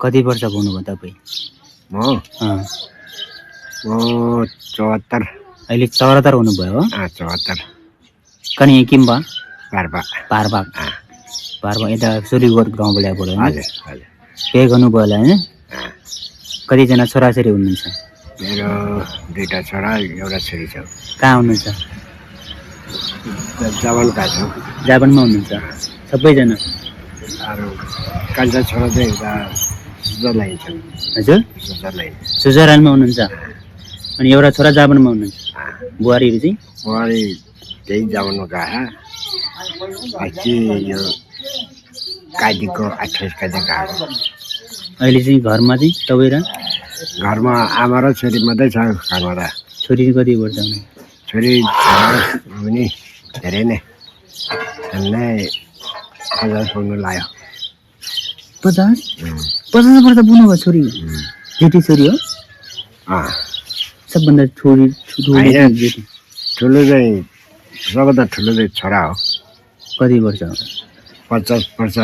कति वर्ष हुनुभयो तपाईँ? म 74 अहिले 74 हुनुभयो हो? 74 कनी किम्बा पार्पा पारबाग पारबाग यता सुरीगोठ गाउँ बोलेको होइन? हजुर हजुर केही गर्नुभयो होला होइन? कतिजना छोराछोरी हुनुहुन्छ? मेरो 2टा छोरा एउटा छोरी छ। कहाँ हुनुहुन्छ? जापानका छौँ। जापानमा हुनुहुन्छ सबैजना? अरू कान्छा छोरा चाहिँ एउटा स्विजरल्यान्ड छ। हजुर स्विजरल्यान्ड स्विजरल्यान्डमा हुनुहुन्छ अनि एउटा छोरा जापानमा हुनुहुन्छ। बुहारीहरू चाहिँ? बुहारी त्यही जापानमा गए अस्ति यो कार्तिकको 28 गते गएको। अहिले चाहिँ घरमा चाहिँ तपाईँ र? घरमा आमा र छोरी मात्रै छ घरमा त। छोरी कति वर्ष हुने? छोरी पनि धेरै नै हामीलाई 50 पुग्नु लाग्यो। 50 वर्ष पुग्नुभयो छोरी? जेठी छोरी हो? सबभन्दा छोरी जेठी? ठुलो चाहिँ सबभन्दा ठुलो चाहिँ छोरा हो। कति वर्ष हो? 50 वर्ष।